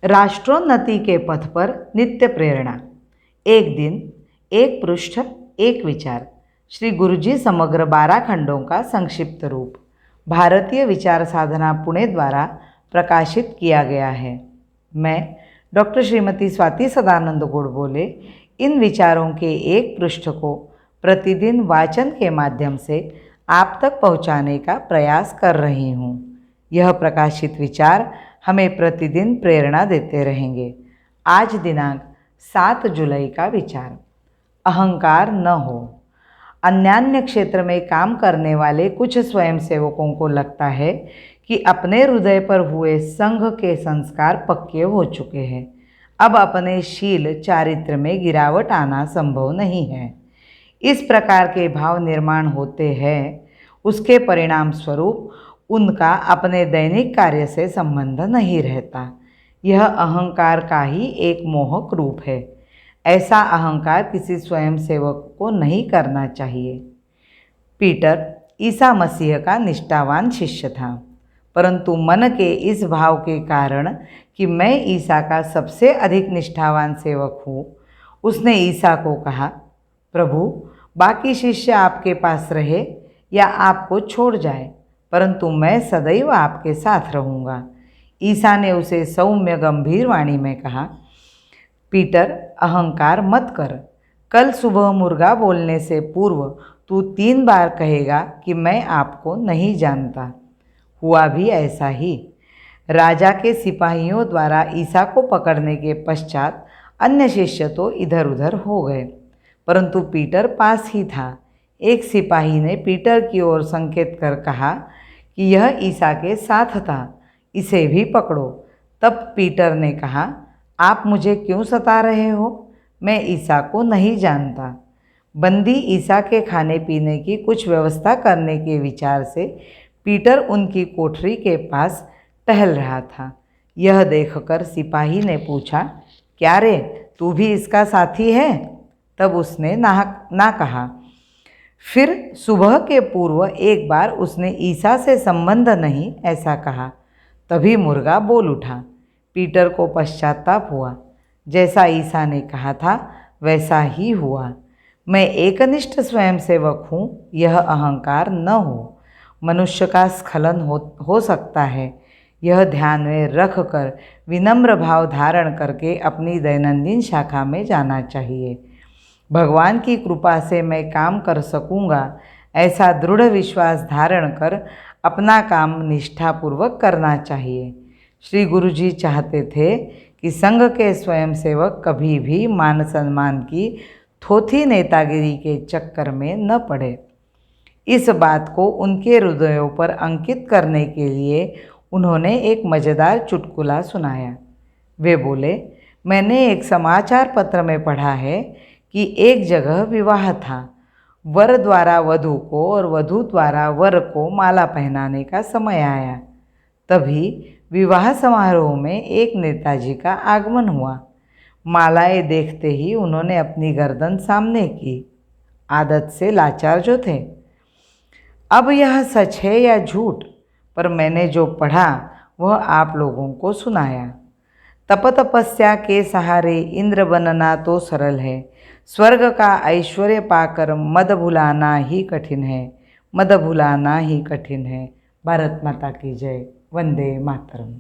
राष्ट्रोन्नति के पथ पर नित्य प्रेरणा। एक दिन, एक पृष्ठ, एक विचार। श्री गुरुजी समग्र 12 खंडों का संक्षिप्त रूप भारतीय विचार साधना पुणे द्वारा प्रकाशित किया गया है। मैं डॉक्टर श्रीमती स्वाति सदानंद गोडबोले इन विचारों के एक पृष्ठ को प्रतिदिन वाचन के माध्यम से आप तक पहुंचाने का प्रयास कर रही हूँ। यह प्रकाशित विचार हमें प्रतिदिन प्रेरणा देते रहेंगे। आज दिनांक 7 जुलाई का विचार, अहंकार न हो। अन्यान्य क्षेत्र में काम करने वाले कुछ स्वयंसेवकों को लगता है कि अपने हृदय पर हुए संघ के संस्कार पक्के हो चुके हैं, अब अपने शील चारित्र में गिरावट आना संभव नहीं है। इस प्रकार के भाव निर्माण होते हैं, उसके परिणाम स्वरूप उनका अपने दैनिक कार्य से संबंध नहीं रहता। यह अहंकार का ही एक मोहक रूप है। ऐसा अहंकार किसी स्वयंसेवक को नहीं करना चाहिए। पीटर ईसा मसीह का निष्ठावान शिष्य था, परंतु मन के इस भाव के कारण कि मैं ईसा का सबसे अधिक निष्ठावान सेवक हूँ, उसने ईसा को कहा, प्रभु, बाकी शिष्य आपके पास रहे या आपको छोड़ जाए, परंतु मैं सदैव आपके साथ रहूँगा। ईसा ने उसे सौम्य गंभीर वाणी में कहा, पीटर, अहंकार मत कर। कल सुबह मुर्गा बोलने से पूर्व तू 3 बार कहेगा कि मैं आपको नहीं जानता। हुआ भी ऐसा ही। राजा के सिपाहियों द्वारा ईसा को पकड़ने के पश्चात अन्य शिष्य तो इधर उधर हो गए, परंतु पीटर पास ही था। एक सिपाही ने पीटर की ओर संकेत कर कहा कि यह ईसा के साथ था, इसे भी पकड़ो। तब पीटर ने कहा, आप मुझे क्यों सता रहे हो? मैं ईसा को नहीं जानता। बंदी ईसा के खाने पीने की कुछ व्यवस्था करने के विचार से पीटर उनकी कोठरी के पास टहल रहा था। यह देखकर सिपाही ने पूछा, क्या रे, तू भी इसका साथी है? तब उसने ना कहा। फिर सुबह के पूर्व एक बार उसने ईसा से संबंध नहीं ऐसा कहा। तभी मुर्गा बोल उठा। पीटर को पश्चाताप हुआ। जैसा ईसा ने कहा था वैसा ही हुआ। मैं एकनिष्ठ स्वयंसेवक हूँ, यह अहंकार न हो। मनुष्य का स्खलन हो सकता है। यह ध्यान में रख कर विनम्र भाव धारण करके अपनी दैनंदिन शाखा में जाना चाहिए। भगवान की कृपा से मैं काम कर सकूँगा, ऐसा दृढ़ विश्वास धारण कर अपना काम निष्ठापूर्वक करना चाहिए। श्री गुरुजी चाहते थे कि संघ के स्वयंसेवक कभी भी मान सम्मान की थोथी नेतागिरी के चक्कर में न पड़े। इस बात को उनके हृदयों पर अंकित करने के लिए उन्होंने एक मज़ेदार चुटकुला सुनाया। वे बोले, मैंने एक समाचार पत्र में पढ़ा है कि एक जगह विवाह था। वर द्वारा वधू को और वधू द्वारा वर को माला पहनाने का समय आया। तभी विवाह समारोह में एक नेताजी का आगमन हुआ। मालाएं देखते ही उन्होंने अपनी गर्दन सामने की, आदत से लाचार जो थे। अब यह सच है या झूठ, पर मैंने जो पढ़ा वह आप लोगों को सुनाया। तपस्या के सहारे इंद्र बनना तो सरल है, स्वर्ग का ऐश्वर्य पाकर मद भुलाना ही कठिन है, मद भुलाना ही कठिन है। भारत माता की जय। वंदे मातरम।